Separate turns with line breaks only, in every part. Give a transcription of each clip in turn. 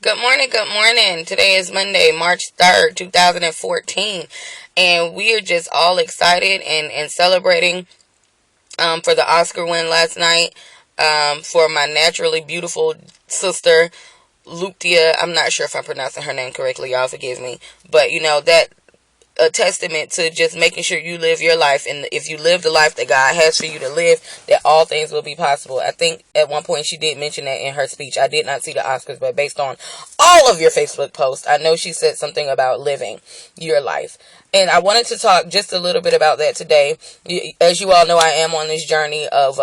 Good morning, good morning. Today is Monday, March 3rd, 2014, and we are just all excited and celebrating for the Oscar win last night for my naturally beautiful sister, Lucia. I'm not sure if I'm pronouncing her name correctly, y'all forgive me, but that a testament to just making sure you live your life, and if you live the life that God has for you to live, that all things will be possible. I think at one point she did mention that in her speech. I did not see the Oscars, but based on all of your Facebook posts, I know she said something about living your life. And I wanted to talk just a little bit about that today. As you all know, I am on this journey of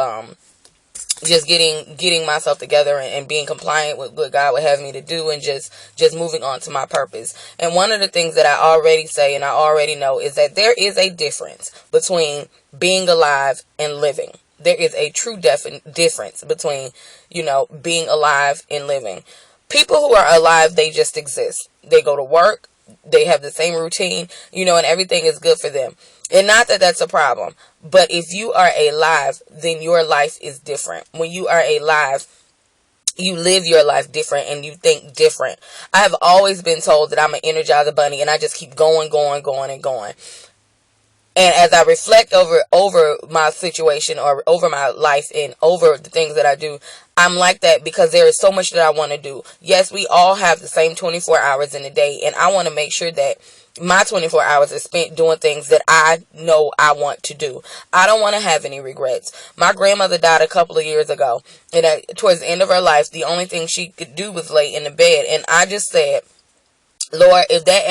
just getting myself together and being compliant with what God would have me to do, and just moving on to my purpose. And one of the things that I already say and I already know is that there is a difference between being alive and living. There is a true difference between, being alive and living. People who are alive, they just exist. They go to work, they have the same routine, and everything is good for them. And not that that's a problem, but if you are alive, then your life is different. When you are alive, you live your life different and you think different. I have always been told that I'm an Energizer bunny, and I just keep going and going. And as I reflect over my situation, or over my life, and over the things that I do, I'm like that because there is so much that I want to do. Yes, we all have the same 24 hours in a day, and I want to make sure that my 24 hours is spent doing things that I know I want to do. I don't want to have any regrets. My grandmother died a couple of years ago, and towards the end of her life, the only thing she could do was lay in the bed. And I just said, Lord, if that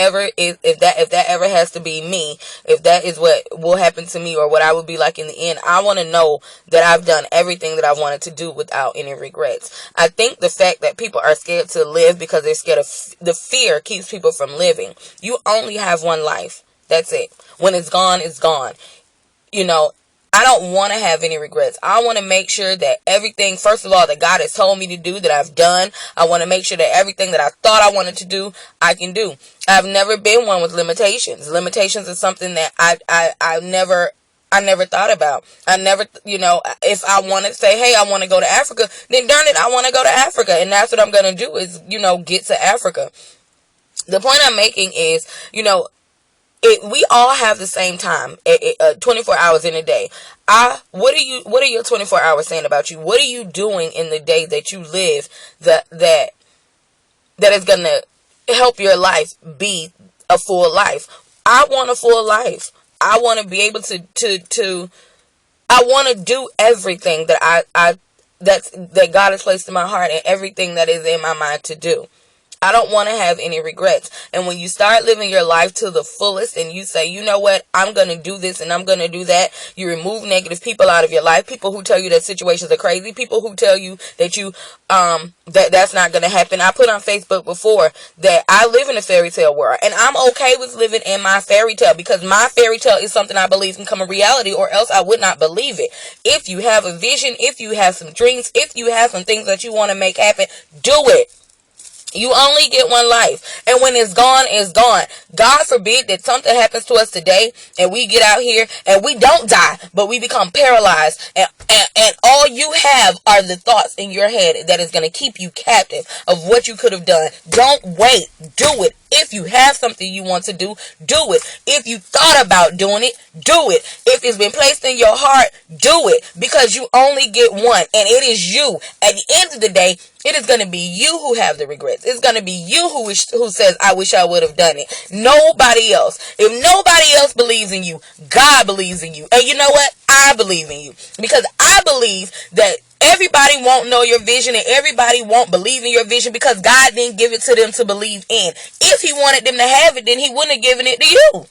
ever has to be me, if that is what will happen to me, or what I would be like in the end, I want to know that I've done everything that I wanted to do without any regrets. I think the fact that people are scared to live because they're scared of the fear keeps people from living. You only have one life. That's it. When it's gone, it's gone. I don't want to have any regrets. I want to make sure that everything, first of all, that God has told me to do, that I've done. I want to make sure that everything that I thought I wanted to do, I can do. I've never been one with limitations. Limitations is something that I never thought about. I never, if I want to say, hey, I want to go to Africa, then darn it, I want to go to Africa. And that's what I'm going to do is, get to Africa. The point I'm making is, we all have the same time, 24 hours in a day. What are your 24 hours saying about you? What are you doing in the day that you live that is going to help your life be a full life? I want a full life. I want to be able to I want to do everything that God has placed in my heart, and everything that is in my mind to do. I don't want to have any regrets. And when you start living your life to the fullest, and you say, you know what, I'm going to do this and I'm going to do that, you remove negative people out of your life. People who tell you that situations are crazy. People who tell you that that's not going to happen. I put on Facebook before that I live in a fairy tale world, and I'm okay with living in my fairy tale, because my fairy tale is something I believe can come a reality, or else I would not believe it. If you have a vision, if you have some dreams, if you have some things that you want to make happen, do it. You only get one life, and when it's gone, it's gone. God forbid that something happens to us today, and we get out here and we don't die, but we become paralyzed, and all you have are the thoughts in your head that is going to keep you captive of what you could have done. Don't wait. Do it. If you have something you want to do, do it. If you thought about doing it, do it. If it's been placed in your heart, do it, because you only get one, and it is you. At the end of the day, it is going to be you who have the regrets. It's going to be you who says, I wish I would have done it. Nobody else. If nobody else believes in you, God believes in you. And you know what? I believe in you, because I believe that everybody won't know your vision, and everybody won't believe in your vision, because God didn't give it to them to believe in. If he wanted them to have it, then he wouldn't have given it to you.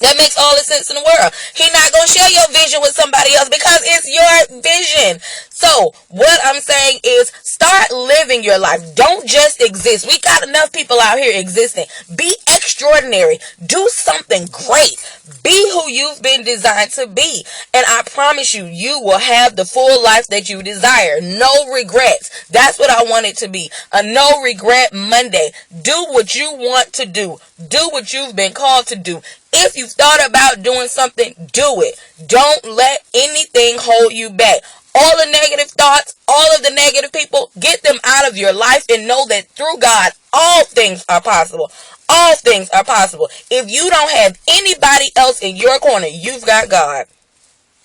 That makes all the sense in the world. He's not going to share your vision with somebody else, because it's your vision. So what I'm saying is, start living your life. Don't just exist. We got enough people out here existing. Be extraordinary. Do something great. Be who you've been designed to be. And I promise you, you will have the full life that you desire. No regrets. That's what I want it to be. A no regret Monday. Do what you want to do. Do what you've been called to do. If you've thought about doing something, do it. Don't let anything hold you back. All the negative thoughts, all of the negative people, get Get them out of your life and know that through God, all things are possible. All things are possible. If you don't have anybody else in your corner, you've got God.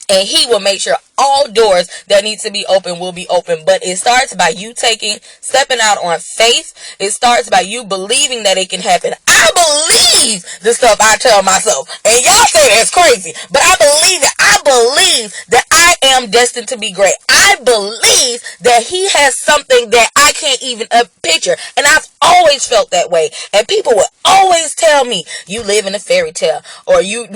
And he will make sure all doors that need to be open will be open. But it starts by you stepping out on faith. It starts by you believing that it can happen. I believe the stuff I tell myself. And y'all say that's crazy. But I believe it. I believe that I am destined to be great. I believe that he has something that I can't even picture. And I've always felt that way. And people would always tell me, you live in a fairy tale. Or you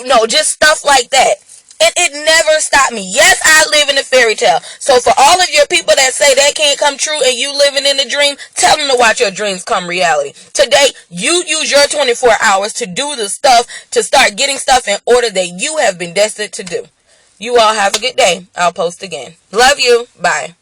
know, just stuff like that. And it never stopped me. Yes, I live in a fairy tale. So for all of your people that say that can't come true and you living in a dream, tell them to watch your dreams come reality. Today, you use your 24 hours to do the stuff, to start getting stuff in order that you have been destined to do. You all have a good day. I'll post again. Love you. Bye.